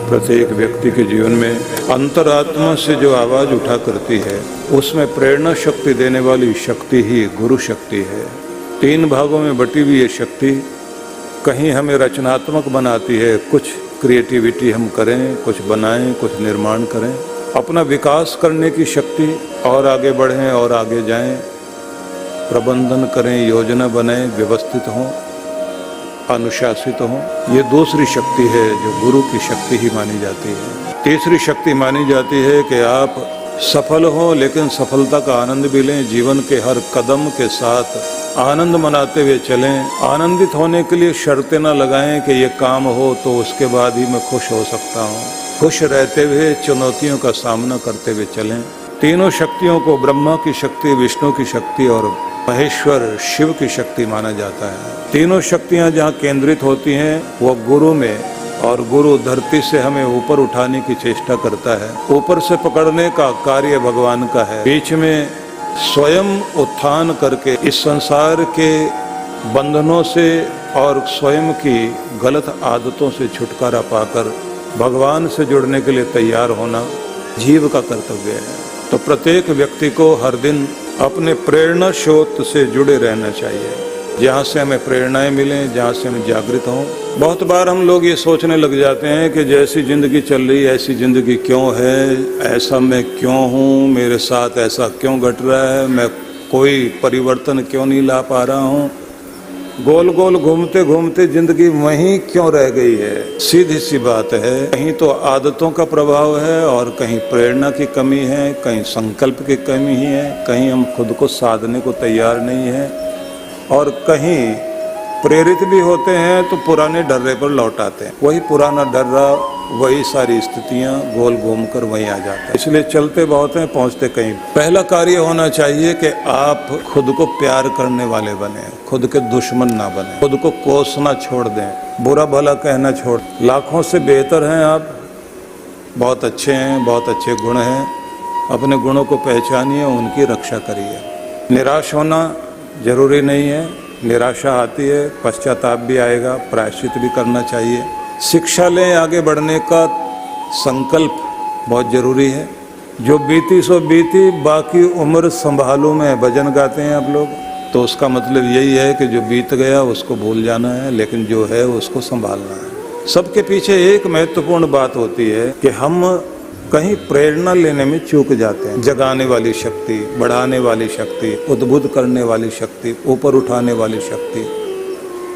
प्रत्येक व्यक्ति के जीवन में अंतरात्मा से जो आवाज उठा करती है, उसमें प्रेरणा शक्ति देने वाली शक्ति ही गुरु शक्ति है। 3 भागों में बटी हुई ये शक्ति कहीं हमें रचनात्मक बनाती है, कुछ क्रिएटिविटी हम करें, कुछ बनाएं, कुछ निर्माण करें, अपना विकास करने की शक्ति, और आगे बढ़ें और आगे जाएं, प्रबंधन करें, योजना बनाएं, व्यवस्थित हों, अनुशासित हों। ये दूसरी शक्ति है जो गुरु की शक्ति ही मानी जाती है। तीसरी शक्ति मानी जाती है कि आप सफल हो लेकिन सफलता का आनंद भी लें, जीवन के हर कदम के साथ आनंद मनाते हुए चलें। आनंदित होने के लिए शर्तें न लगाएं कि ये काम हो तो उसके बाद ही मैं खुश हो सकता हूँ। खुश रहते हुए चुनौतियों का सामना करते हुए चलें। तीनों शक्तियों को ब्रह्मा की शक्ति, विष्णु की शक्ति और महेश्वर शिव की शक्ति माना जाता है। तीनों शक्तियां जहाँ केंद्रित होती हैं वो गुरु में, और गुरु धरती से हमें ऊपर उठाने की चेष्टा करता है। ऊपर से पकड़ने का कार्य भगवान का है, बीच में स्वयं उत्थान करके इस संसार के बंधनों से और स्वयं की गलत आदतों से छुटकारा पाकर भगवान से जुड़ने के लिए तैयार होना जीव का कर्तव्य है। तो प्रत्येक व्यक्ति को हर दिन अपने प्रेरणा स्रोत से जुड़े रहना चाहिए, जहाँ से हमें प्रेरणाएं मिलें, जहाँ से हम जागृत हों। बहुत बार हम लोग ये सोचने लग जाते हैं कि जैसी ज़िंदगी चल रही है ऐसी ज़िंदगी क्यों है, ऐसा मैं क्यों हूँ, मेरे साथ ऐसा क्यों घट रहा है, मैं कोई परिवर्तन क्यों नहीं ला पा रहा हूँ। गोल गोल घूमते घूमते जिंदगी वहीं क्यों रह गई है। सीधी सी बात है, कहीं तो आदतों का प्रभाव है और कहीं प्रेरणा की कमी है, कहीं संकल्प की कमी है, कहीं हम खुद को साधने को तैयार नहीं है, और कहीं प्रेरित भी होते हैं तो पुराने डर्रे पर लौट आते हैं। वही पुराना डर्रा, वही सारी स्थितियां गोल घूमकर वहीं आ जाते हैं। इसलिए चलते बहुत हैं, पहुंचते कहीं। पहला कार्य होना चाहिए कि आप खुद को प्यार करने वाले बने, खुद के दुश्मन ना बने, खुद को कोसना छोड़ दें, बुरा भला कहना छोड़। लाखों से बेहतर हैं आप, बहुत अच्छे हैं, बहुत अच्छे गुण हैं, अपने गुणों को पहचानिए, उनकी रक्षा करिए। निराश होना जरूरी नहीं है, निराशा आती है, पश्चाताप भी आएगा, प्रायश्चित भी करना चाहिए। शिक्षा लें, आगे बढ़ने का संकल्प बहुत जरूरी है। जो बीती सो बीती, बाकी उम्र संभालूं मैं, भजन गाते हैं आप लोग, तो उसका मतलब यही है कि जो बीत गया उसको भूल जाना है, लेकिन जो है उसको संभालना है। सबके पीछे एक महत्वपूर्ण बात होती है कि हम कहीं प्रेरणा लेने में चूक जाते हैं। जगाने वाली शक्ति, बढ़ाने वाली शक्ति, उद्बुद्ध करने वाली शक्ति, ऊपर उठाने वाली शक्ति।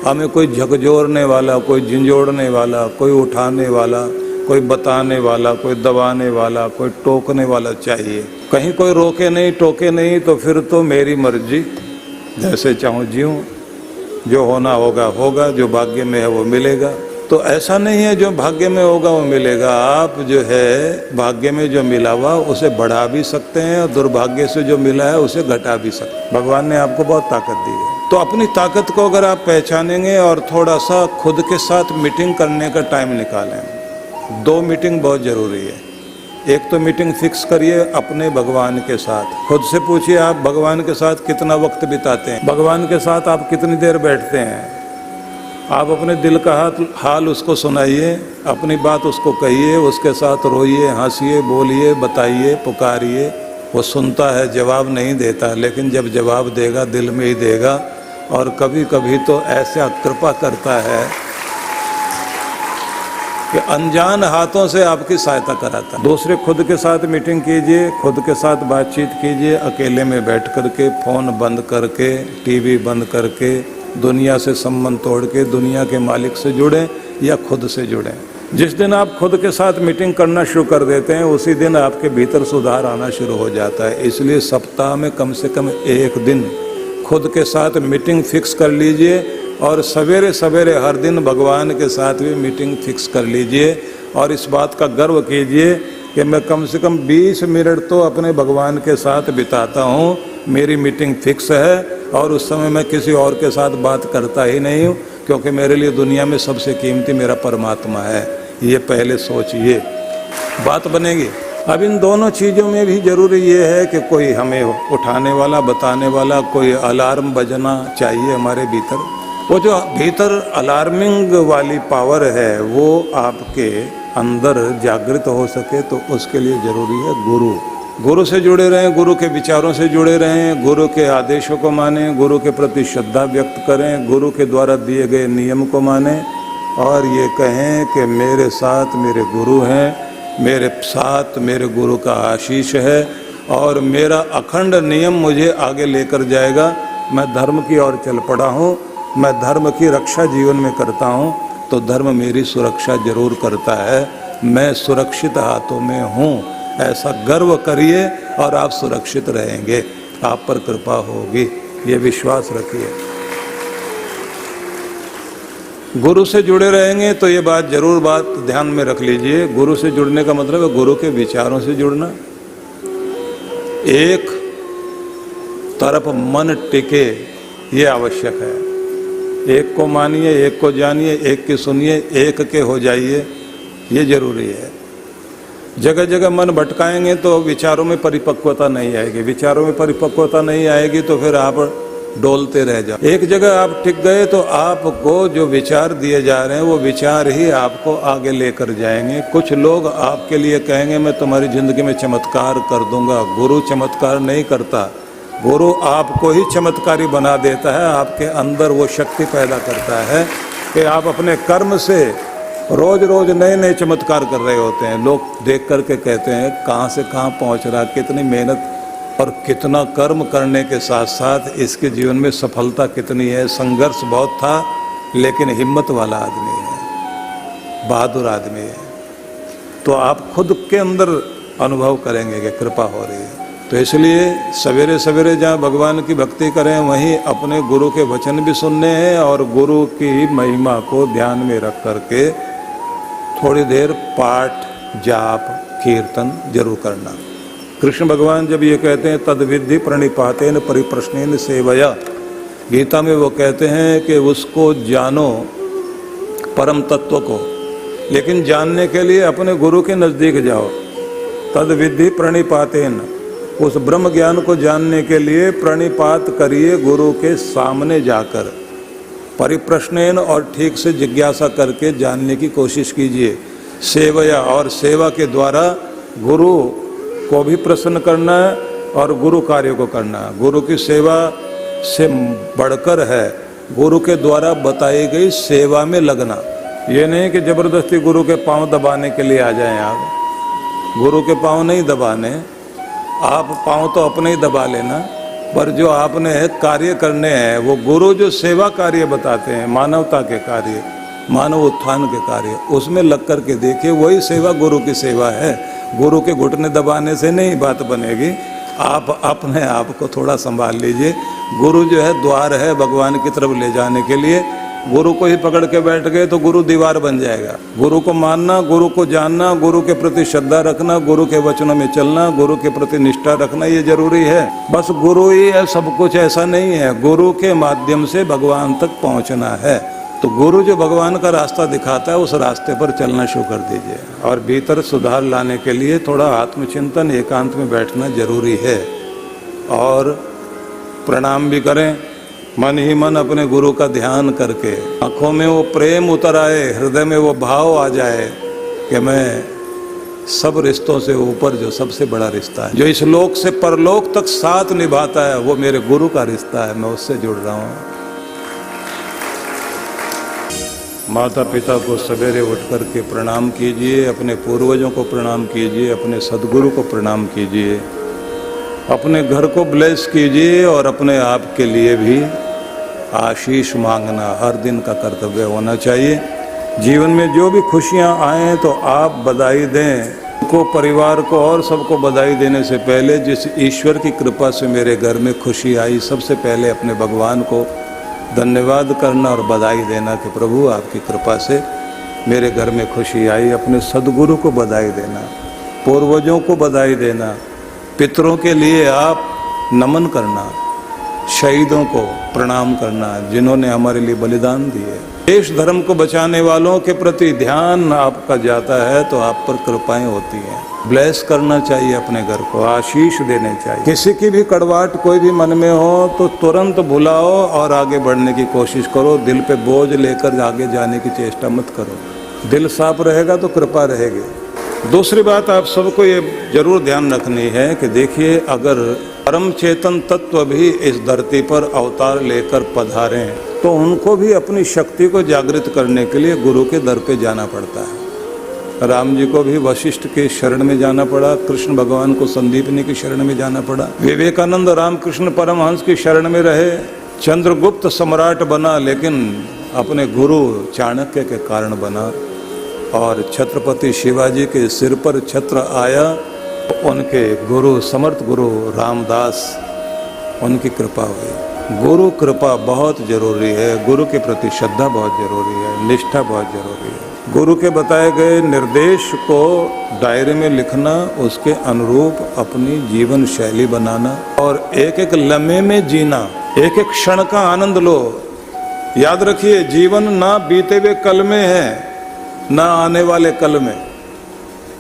हमें कोई झकझोरने वाला, कोई झंझोड़ने वाला, कोई उठाने वाला, कोई बताने वाला, कोई दबाने वाला, कोई टोकने वाला चाहिए। कहीं कोई रोके नहीं, टोके नहीं, तो फिर तो मेरी मर्जी, जैसे चाहूँ जीऊँ, जो होना होगा होगा, जो भाग्य में है वो मिलेगा। तो ऐसा नहीं है जो भाग्य में होगा वो मिलेगा। आप जो है भाग्य में जो मिला हुआ उसे बढ़ा भी सकते हैं, और दुर्भाग्य से जो मिला है उसे घटा भी सकते हैं। भगवान ने आपको बहुत ताकत दी है, तो अपनी ताकत को अगर आप पहचानेंगे और थोड़ा सा खुद के साथ मीटिंग करने का टाइम निकालें। 2 मीटिंग बहुत जरूरी है। एक तो मीटिंग फिक्स करिए अपने भगवान के साथ। खुद से पूछिए आप भगवान के साथ कितना वक्त बिताते हैं, भगवान के साथ आप कितनी देर बैठते हैं। आप अपने दिल का हाल उसको सुनाइए, अपनी बात उसको कहिए, उसके साथ रोइए, हंसिए, बोलिए, बताइए, पुकारिए। वो सुनता है, जवाब नहीं देता, लेकिन जब जवाब देगा दिल में ही देगा, और कभी कभी तो ऐसा कृपा करता है कि अनजान हाथों से आपकी सहायता कराता है। दूसरे खुद के साथ मीटिंग कीजिए, खुद के साथ बातचीत कीजिए, अकेले में बैठ करके, फोन बंद करके, टीवी बंद करके, दुनिया से संबंध तोड़ के दुनिया के मालिक से जुड़ें या खुद से जुड़ें। जिस दिन आप खुद के साथ मीटिंग करना शुरू कर देते हैं, उसी दिन आपके भीतर सुधार आना शुरू हो जाता है। इसलिए सप्ताह में कम से कम 1 दिन खुद के साथ मीटिंग फिक्स कर लीजिए, और सवेरे सवेरे हर दिन भगवान के साथ भी मीटिंग फिक्स कर लीजिए, और इस बात का गर्व कीजिए कि मैं कम से कम 20 मिनट तो अपने भगवान के साथ बिताता हूँ। मेरी मीटिंग फिक्स है, और उस समय मैं किसी और के साथ बात करता ही नहीं हूँ, क्योंकि मेरे लिए दुनिया में सबसे कीमती मेरा परमात्मा है। ये पहले सोचिए, बात बनेगी। अब इन दोनों चीज़ों में भी जरूरी ये है कि कोई हमें उठाने वाला, बताने वाला, कोई अलार्म बजना चाहिए हमारे भीतर। वो जो भीतर अलार्मिंग वाली पावर है वो आपके अंदर जागृत हो सके तो उसके लिए जरूरी है गुरु। गुरु से जुड़े रहें, गुरु के विचारों से जुड़े रहें, गुरु के आदेशों को मानें, गुरु के प्रति श्रद्धा व्यक्त करें, गुरु के द्वारा दिए गए नियम को मानें और ये कहें कि मेरे साथ मेरे गुरु हैं, मेरे साथ मेरे गुरु का आशीष है और मेरा अखंड नियम मुझे आगे लेकर जाएगा। मैं धर्म की ओर चल पड़ा हूँ, मैं धर्म की रक्षा जीवन में करता हूँ तो धर्म मेरी सुरक्षा जरूर करता है। मैं सुरक्षित हाथों में हूँ, ऐसा गर्व करिए और आप सुरक्षित रहेंगे, आप पर कृपा होगी, ये विश्वास रखिए। गुरु से जुड़े रहेंगे तो ये बात ध्यान में रख लीजिए। गुरु से जुड़ने का मतलब है गुरु के विचारों से जुड़ना। एक तरफ मन टिके ये आवश्यक है। एक को मानिए, एक को जानिए, एक की सुनिए, एक के हो जाइए, ये जरूरी है। जगह जगह मन भटकाएंगे तो विचारों में परिपक्वता नहीं आएगी, विचारों में परिपक्वता नहीं आएगी तो फिर आप डोलते रह जाओ। एक जगह आप टिक गए तो आपको जो विचार दिए जा रहे हैं वो विचार ही आपको आगे लेकर जाएंगे। कुछ लोग आपके लिए कहेंगे मैं तुम्हारी जिंदगी में चमत्कार कर दूंगा। गुरु चमत्कार नहीं करता, गुरु आपको ही चमत्कारी बना देता है, आपके अंदर वो शक्ति पैदा करता है कि आप अपने कर्म से रोज रोज नए नए चमत्कार कर रहे होते हैं। लोग देख करके कहते हैं कहाँ से कहाँ पहुँच रहा, कितनी मेहनत और कितना कर्म करने के साथ साथ इसके जीवन में सफलता कितनी है। संघर्ष बहुत था लेकिन हिम्मत वाला आदमी है, बहादुर आदमी है। तो आप खुद के अंदर अनुभव करेंगे कि कृपा हो रही है। तो इसलिए सवेरे सवेरे जहाँ भगवान की भक्ति करें वहीं अपने गुरु के वचन भी सुनने हैं और गुरु की महिमा को ध्यान में रख करके थोड़ी देर पाठ जाप कीर्तन जरूर करना। कृष्ण भगवान जब ये कहते हैं तद विद्धि प्रणिपातेन परिप्रश्नेन सेवया, गीता में वो कहते हैं कि उसको जानो परम तत्व को, लेकिन जानने के लिए अपने गुरु के नज़दीक जाओ। तद विद्धि प्रणिपातेन, उस ब्रह्म ज्ञान को जानने के लिए प्रणिपात करिए गुरु के सामने जाकर। परिप्रश्नेन, और ठीक से जिज्ञासा करके जानने की कोशिश कीजिए। सेवया, और सेवा के द्वारा गुरु को भी प्रसन्न करना है और गुरु कार्य को करना है। गुरु की सेवा से बढ़कर है गुरु के द्वारा बताई गई सेवा में लगना। ये नहीं कि जबरदस्ती गुरु के पांव दबाने के लिए आ जाएं आप। गुरु के पांव नहीं दबाने, आप पांव तो अपने ही दबा लेना, पर जो आपने कार्य करने हैं वो गुरु जो सेवा कार्य बताते हैं, मानवता के कार्य, मानव उत्थान के कार्य, उसमें लग कर के देखिए, वही सेवा गुरु की सेवा है। गुरु के घुटने दबाने से नहीं बात बनेगी। आप अपने आप को थोड़ा संभाल लीजिए। गुरु जो है द्वार है भगवान की तरफ ले जाने के लिए। गुरु को ही पकड़ के बैठ गए तो गुरु दीवार बन जाएगा। गुरु को मानना, गुरु को जानना, गुरु के प्रति श्रद्धा रखना, गुरु के वचनों में चलना, गुरु के प्रति निष्ठा रखना, ये जरूरी है। बस गुरु ही है सब कुछ, ऐसा नहीं है। गुरु के माध्यम से भगवान तक पहुंचना है। तो गुरु जो भगवान का रास्ता दिखाता है उस रास्ते पर चलना शुरू कर दीजिए। और भीतर सुधार लाने के लिए थोड़ा आत्मचिंतन, एकांत में बैठना जरूरी है। और प्रणाम भी करें, मन ही मन अपने गुरु का ध्यान करके। आंखों में वो प्रेम उतर आए, हृदय में वो भाव आ जाए कि मैं सब रिश्तों से ऊपर जो सबसे बड़ा रिश्ता है, जो इस लोक से परलोक तक साथ निभाता है, वो मेरे गुरु का रिश्ता है, मैं उससे जुड़ रहा हूँ। माता पिता को सवेरे उठ कर के प्रणाम कीजिए, अपने पूर्वजों को प्रणाम कीजिए, अपने सदगुरु को प्रणाम कीजिए, अपने घर को ब्लेस कीजिए और अपने आप के लिए भी आशीष मांगना हर दिन का कर्तव्य होना चाहिए। जीवन में जो भी खुशियां आए तो आप बधाई दें को, परिवार को और सबको बधाई देने से पहले जिस ईश्वर की कृपा से मेरे घर में खुशी आई, सबसे पहले अपने भगवान को धन्यवाद करना और बधाई देना कि प्रभु आपकी कृपा से मेरे घर में खुशी आई। अपने सदगुरु को बधाई देना, पूर्वजों को बधाई देना, पितरों के लिए आप नमन करना, शहीदों को प्रणाम करना जिन्होंने हमारे लिए बलिदान दिए। देश धर्म को बचाने वालों के प्रति ध्यान आपका जाता है तो आप पर कृपाएं होती हैं। ब्लेस करना चाहिए अपने घर को, आशीष देने चाहिए। किसी की भी कड़वाहट कोई भी मन में हो तो तुरंत भुलाओ और आगे बढ़ने की कोशिश करो। दिल पे बोझ लेकर आगे जाने की चेष्टा मत करो। दिल साफ रहेगा तो कृपा रहेगी। दूसरी बात आप सबको ये जरूर ध्यान रखनी है कि देखिए, अगर परम चेतन तत्व भी इस धरती पर अवतार लेकर पधारें तो उनको भी अपनी शक्ति को जागृत करने के लिए गुरु के दर पे जाना पड़ता है। राम जी को भी वशिष्ठ के शरण में जाना पड़ा, कृष्ण भगवान को संदीपनी की शरण में जाना पड़ा, विवेकानंद रामकृष्ण परमहंस की शरण में रहे, चंद्रगुप्त सम्राट बना लेकिन अपने गुरु चाणक्य के कारण बना, और छत्रपति शिवाजी के सिर पर छत्र आया, उनके गुरु समर्थ गुरु रामदास, उनकी कृपा हुई। गुरु कृपा बहुत जरूरी है, गुरु के प्रति श्रद्धा बहुत जरूरी है, निष्ठा बहुत जरूरी है। गुरु के बताए गए निर्देश को डायरी में लिखना, उसके अनुरूप अपनी जीवन शैली बनाना और एक एक लम्हे में जीना, एक एक क्षण का आनंद लो। याद रखिए, जीवन ना बीते हुए कल में है ना आने वाले कल में।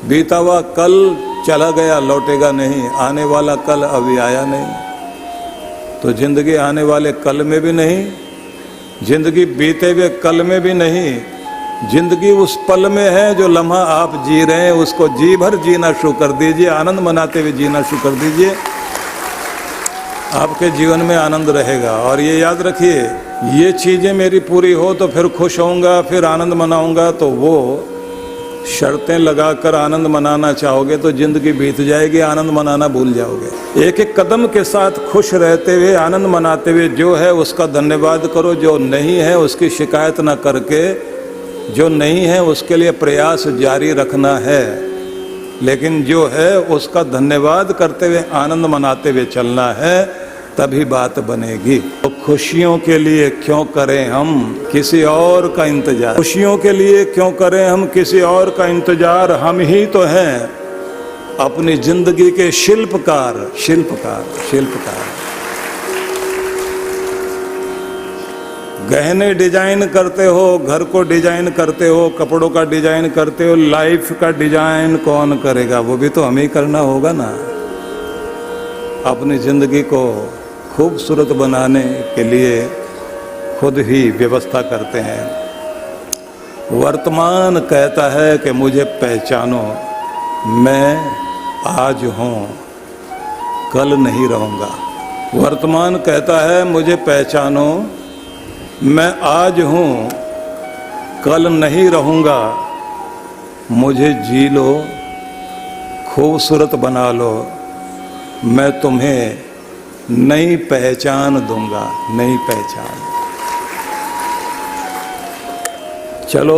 बीता हुआ कल चला गया, लौटेगा नहीं, आने वाला कल अभी आया नहीं। तो जिंदगी आने वाले कल में भी नहीं, जिंदगी बीते हुए कल में भी नहीं, जिंदगी उस पल में है जो लम्हा आप जी रहे हैं, उसको जी भर जीना शुरू कर दीजिए, आनंद मनाते हुए जीना शुरू कर दीजिए, आपके जीवन में आनंद रहेगा। और ये याद रखिए, ये चीजें मेरी पूरी हो तो फिर खुश होऊंगा, फिर आनंद मनाऊंगा, तो वो शर्तें लगाकर आनंद मनाना चाहोगे तो जिंदगी बीत जाएगी, आनंद मनाना भूल जाओगे। एक एक कदम के साथ खुश रहते हुए, आनंद मनाते हुए, जो है उसका धन्यवाद करो, जो नहीं है उसकी शिकायत ना करके, जो नहीं है उसके लिए प्रयास जारी रखना है, लेकिन जो है उसका धन्यवाद करते हुए, आनंद मनाते हुए चलना है, तभी बात बनेगी। तो खुशियों के लिए क्यों करें हम किसी और का इंतजार, खुशियों के लिए क्यों करें हम किसी और का इंतजार, हम ही तो हैं अपनी जिंदगी के शिल्पकार, शिल्पकार, शिल्पकार। गहने डिजाइन करते हो, घर को डिजाइन करते हो, कपड़ों का डिजाइन करते हो, लाइफ का डिजाइन कौन करेगा? वो भी तो हमें ही करना होगा ना। अपनी जिंदगी को खूबसूरत बनाने के लिए खुद ही व्यवस्था करते हैं। वर्तमान कहता है कि मुझे पहचानो, मैं आज हूँ, कल नहीं रहूँगा। वर्तमान कहता है मुझे पहचानो, मैं आज हूँ, कल नहीं रहूँगा, मुझे जी लो, खूबसूरत बना लो, मैं तुम्हें नई पहचान दूंगा, नई पहचान। चलो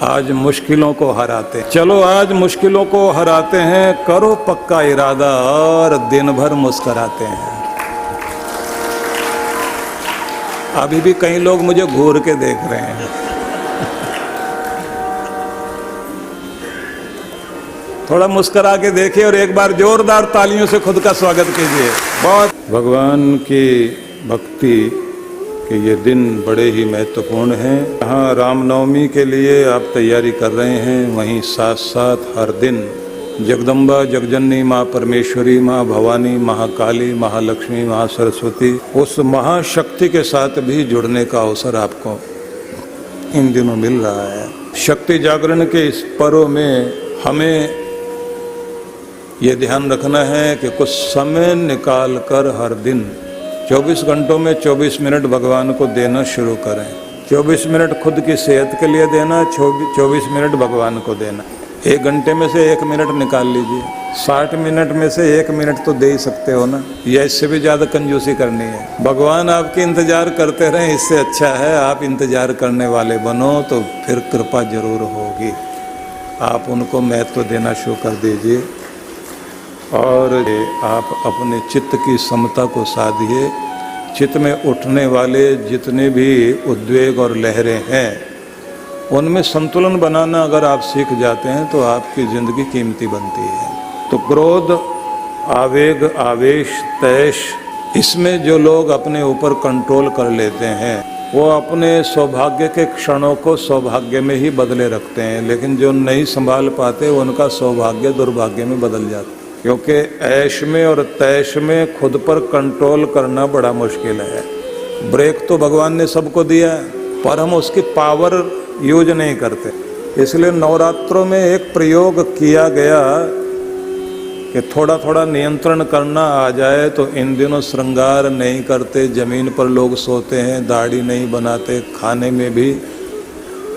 आज मुश्किलों को हराते, चलो आज मुश्किलों को हराते हैं, करो पक्का इरादा और दिन भर मुस्कुराते हैं। अभी भी कई लोग मुझे घूर के देख रहे हैं। थोड़ा मुस्कुरा के देखिए और एक बार जोरदार तालियों से खुद का स्वागत कीजिए। बहुत भगवान की भक्ति के ये दिन बड़े ही महत्वपूर्ण हैं। यहाँ रामनवमी के लिए आप तैयारी कर रहे हैं, वहीं साथ साथ हर दिन जगदम्बा, जगजननी, माँ परमेश्वरी, माँ भवानी, महाकाली, महालक्ष्मी, महासरस्वती, उस महाशक्ति के साथ भी जुड़ने का अवसर आपको इन दिनों मिल रहा है। शक्ति जागरण के इस पर्व में हमें ये ध्यान रखना है कि कुछ समय निकाल कर हर दिन 24 घंटों में 24 मिनट भगवान को देना शुरू करें। 24 मिनट खुद की सेहत के लिए देना, 24 मिनट भगवान को देना। 1 घंटे में से 1 मिनट निकाल लीजिए, 60 मिनट में से 1 मिनट तो दे ही सकते हो ना, या इससे भी ज़्यादा कंजूसी करनी है? भगवान आपके इंतजार करते रहें, इससे अच्छा है आप इंतजार करने वाले बनो, तो फिर कृपा जरूर होगी। आप उनको महत्व देना शुरू कर दीजिए और आप अपने चित्त की समता को साधिए। चित्त में उठने वाले जितने भी उद्वेग और लहरें हैं, उनमें संतुलन बनाना अगर आप सीख जाते हैं तो आपकी जिंदगी कीमती बनती है। तो क्रोध, आवेग, आवेश, तैश, इसमें जो लोग अपने ऊपर कंट्रोल कर लेते हैं वो अपने सौभाग्य के क्षणों को सौभाग्य में ही बदले रखते हैं, लेकिन जो नहीं संभाल पाते उनका सौभाग्य दुर्भाग्य में बदल जाता है। क्योंकि ऐश में और तैश में खुद पर कंट्रोल करना बड़ा मुश्किल है। ब्रेक तो भगवान ने सबको दिया है, पर हम उसकी पावर यूज नहीं करते। इसलिए नवरात्रों में एक प्रयोग किया गया कि थोड़ा थोड़ा नियंत्रण करना आ जाए, तो इन दिनों श्रृंगार नहीं करते, जमीन पर लोग सोते हैं, दाढ़ी नहीं बनाते, खाने में भी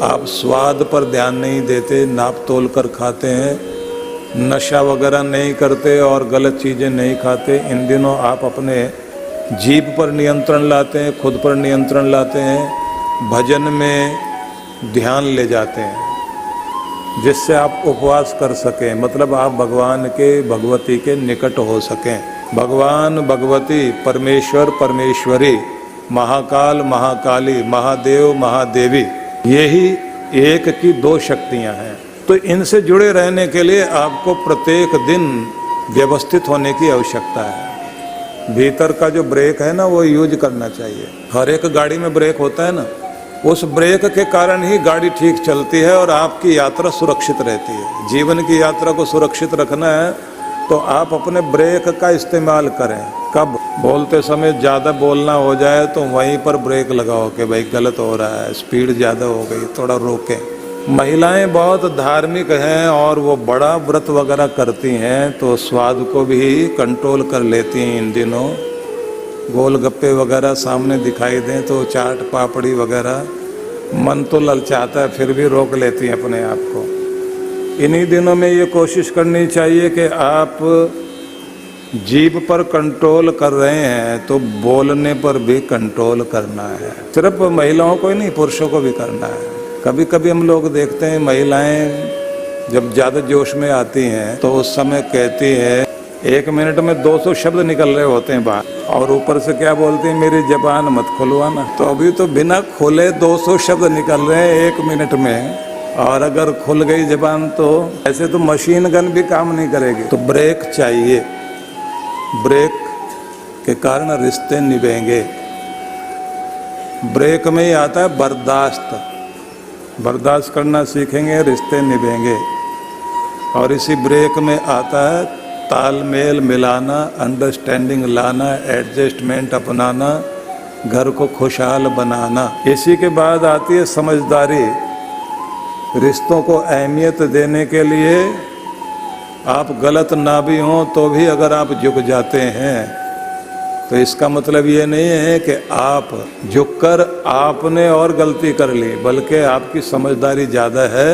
आप स्वाद पर ध्यान नहीं देते, नाप तोल कर खाते हैं, नशा वगैरह नहीं करते और गलत चीज़ें नहीं खाते। इन दिनों आप अपने जीभ पर नियंत्रण लाते हैं, खुद पर नियंत्रण लाते हैं, भजन में ध्यान ले जाते हैं, जिससे आप उपवास कर सकें, मतलब आप भगवान के भगवती के निकट हो सकें। भगवान भगवती, परमेश्वर परमेश्वरी, महाकाल महाकाली, महादेव महादेवी, यही एक की दो शक्तियां हैं। तो इनसे जुड़े रहने के लिए आपको प्रत्येक दिन व्यवस्थित होने की आवश्यकता है। भीतर का जो ब्रेक है ना, वो यूज करना चाहिए। हर एक गाड़ी में ब्रेक होता है ना, उस ब्रेक के कारण ही गाड़ी ठीक चलती है और आपकी यात्रा सुरक्षित रहती है। जीवन की यात्रा को सुरक्षित रखना है तो आप अपने ब्रेक का इस्तेमाल करें। कब? बोलते समय ज़्यादा बोलना हो जाए तो वहीं पर ब्रेक लगाओ कि भाई गलत हो रहा है, स्पीड ज़्यादा हो गई, थोड़ा रोकें। महिलाएं बहुत धार्मिक हैं और वो बड़ा व्रत वगैरह करती हैं, तो स्वाद को भी कंट्रोल कर लेती हैं। इन दिनों गोलगप्पे वगैरह सामने दिखाई दें तो चाट पापड़ी वगैरह मन तो ललचाता है, फिर भी रोक लेती हैं अपने आप को। इन्हीं दिनों में ये कोशिश करनी चाहिए कि आप जीभ पर कंट्रोल कर रहे हैं तो बोलने पर भी कंट्रोल करना है। सिर्फ महिलाओं को ही नहीं, पुरुषों को भी करना है। कभी कभी हम लोग देखते हैं महिलाएं जब ज़्यादा जोश में आती हैं तो उस समय कहती है, 1 मिनट में 200 शब्द निकल रहे होते हैं बाहर, और ऊपर से क्या बोलती है, मेरी जबान मत खुलवाना। तो अभी तो बिना खोले 200 शब्द निकल रहे हैं 1 मिनट में, और अगर खुल गई जबान तो ऐसे तो मशीन गन भी काम नहीं करेगी। तो ब्रेक चाहिए, ब्रेक के कारण रिश्ते निभेंगे। ब्रेक में ही आता है बर्दाश्त, बर्दाश्त करना सीखेंगे, रिश्ते निभेंगे। और इसी ब्रेक में आता है तालमेल मिलाना, अंडरस्टैंडिंग लाना, एडजस्टमेंट अपनाना, घर को खुशहाल बनाना। इसी के बाद आती है समझदारी। रिश्तों को अहमियत देने के लिए आप गलत ना भी हों तो भी अगर आप झुक जाते हैं तो इसका मतलब ये नहीं है कि आप झुककर आपने और गलती कर ली, बल्कि आपकी समझदारी ज़्यादा है,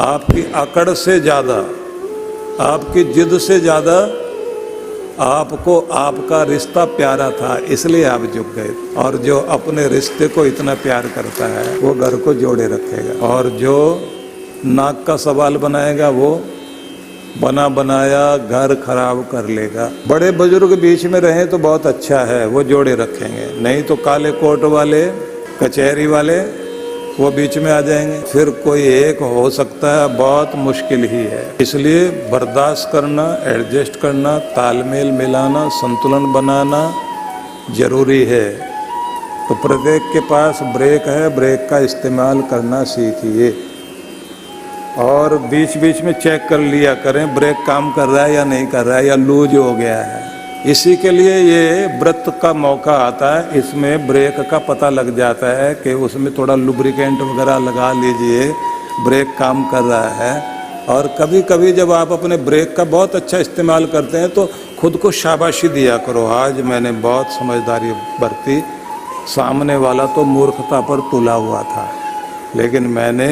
आपकी अकड़ से ज़्यादा, आपकी जिद से ज़्यादा आपको आपका रिश्ता प्यारा था, इसलिए आप झुक गए। और जो अपने रिश्ते को इतना प्यार करता है वो घर को जोड़े रखेगा, और जो नाक का सवाल बनाएगा वो बना बनाया घर खराब कर लेगा। बड़े बुजुर्ग बीच में रहें तो बहुत अच्छा है, वो जोड़े रखेंगे, नहीं तो काले कोट वाले, कचहरी वाले वो बीच में आ जाएंगे, फिर कोई एक हो सकता है, बहुत मुश्किल ही है। इसलिए बर्दाश्त करना, एडजस्ट करना, तालमेल मिलाना, संतुलन बनाना जरूरी है। तो प्रत्येक के पास ब्रेक है, ब्रेक का इस्तेमाल करना सीखिए और बीच बीच में चेक कर लिया करें ब्रेक काम कर रहा है या नहीं कर रहा है, या लूज हो गया है। इसी के लिए ये व्रत का मौका आता है, इसमें ब्रेक का पता लग जाता है कि उसमें थोड़ा लुब्रिकेंट वगैरह लगा लीजिए, ब्रेक काम कर रहा है। और कभी कभी जब आप अपने ब्रेक का बहुत अच्छा इस्तेमाल करते हैं तो खुद को शाबाशी दिया करो, आज मैंने बहुत समझदारी बरती, सामने वाला तो मूर्खता पर तुला हुआ था, लेकिन मैंने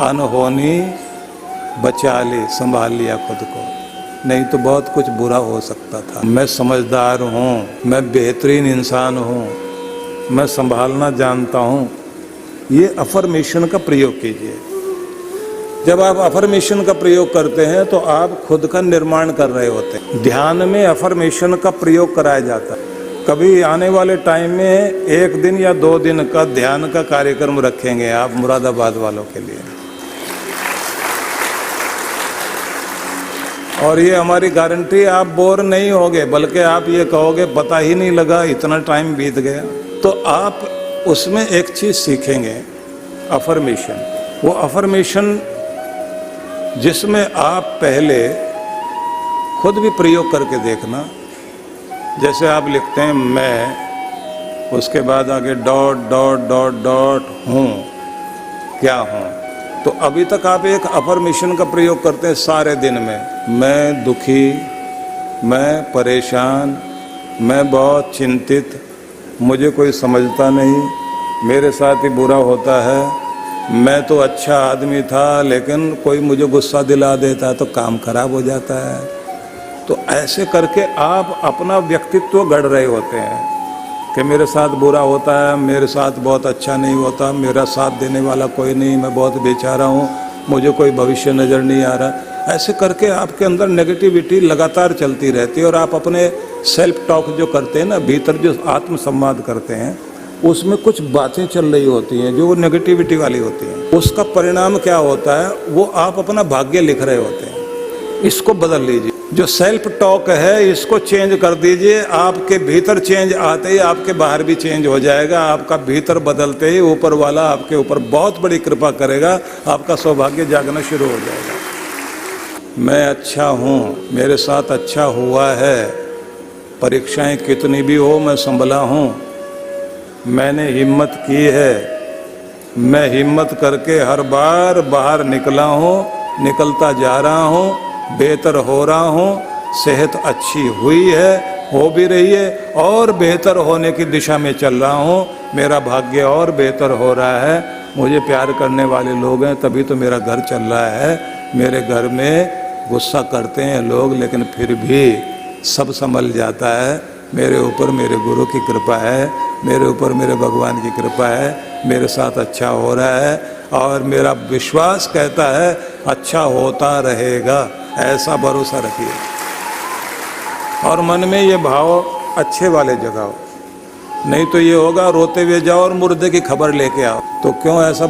अनहोनी बचा ली, संभाल लिया खुद को, नहीं तो बहुत कुछ बुरा हो सकता था। मैं समझदार हूँ, मैं बेहतरीन इंसान हूँ, मैं संभालना जानता हूँ। ये अफर्मेशन का प्रयोग कीजिए। जब आप अफर्मेशन का प्रयोग करते हैं तो आप खुद का निर्माण कर रहे होते हैं। ध्यान में अफर्मेशन का प्रयोग कराया जाता है। कभी आने वाले टाइम में 1 दिन या 2 दिन का ध्यान का कार्यक्रम रखेंगे आप मुरादाबाद वालों के लिए, और ये हमारी गारंटी, आप बोर नहीं होगे, बल्कि आप ये कहोगे पता ही नहीं लगा इतना टाइम बीत गया। तो आप उसमें एक चीज़ सीखेंगे, अफर्मेशन। वो अफर्मेशन जिसमें आप पहले खुद भी प्रयोग करके देखना। जैसे आप लिखते हैं मैं, उसके बाद आगे डॉट डॉट डॉट डॉट हूँ, क्या हूँ। तो अभी तक आप एक अफर्मेशन का प्रयोग करते हैं सारे दिन में, मैं दुखी, मैं परेशान, मैं बहुत चिंतित, मुझे कोई समझता नहीं, मेरे साथ ही बुरा होता है, मैं तो अच्छा आदमी था लेकिन कोई मुझे गुस्सा दिला देता है तो काम खराब हो जाता है। तो ऐसे करके आप अपना व्यक्तित्व गढ़ रहे होते हैं कि मेरे साथ बुरा होता है, मेरे साथ बहुत अच्छा नहीं होता, मेरा साथ देने वाला कोई नहीं, मैं बहुत बेचारा हूँ, मुझे कोई भविष्य नज़र नहीं आ रहा। ऐसे करके आपके अंदर नेगेटिविटी लगातार चलती रहती है और आप अपने सेल्फ टॉक जो करते हैं ना, भीतर जो आत्म संवाद करते हैं, उसमें कुछ बातें चल रही होती हैं जो नेगेटिविटी वाली होती हैं। उसका परिणाम क्या होता है, वो आप अपना भाग्य लिख रहे होते हैं। इसको बदल लीजिए, जो सेल्फ टॉक है इसको चेंज कर दीजिए। आपके भीतर चेंज आते ही आपके बाहर भी चेंज हो जाएगा। आपका भीतर बदलते ही ऊपर वाला आपके ऊपर बहुत बड़ी कृपा करेगा, आपका सौभाग्य जागना शुरू हो जाएगा। मैं अच्छा हूँ, मेरे साथ अच्छा हुआ है, परीक्षाएं कितनी भी हो मैं संभला हूँ, मैंने हिम्मत की है, मैं हिम्मत करके हर बार बाहर निकला हूँ, निकलता जा रहा हूँ, बेहतर हो रहा हूँ, सेहत अच्छी हुई है, हो भी रही है और बेहतर होने की दिशा में चल रहा हूँ, मेरा भाग्य और बेहतर हो रहा है, मुझे प्यार करने वाले लोग हैं तभी तो मेरा घर चल रहा है। मेरे घर में गुस्सा करते हैं लोग लेकिन फिर भी सब संभल जाता है। मेरे ऊपर मेरे गुरु की कृपा है, मेरे ऊपर मेरे भगवान की कृपा है, मेरे साथ अच्छा हो रहा है और मेरा विश्वास कहता है अच्छा होता रहेगा, ऐसा भरोसा रखिए। और मन में ये भाव अच्छे वाले जगाओ, नहीं तो ये होगा रोते हुए जाओ और मुर्दे की खबर लेके आओ। तो क्यों ऐसा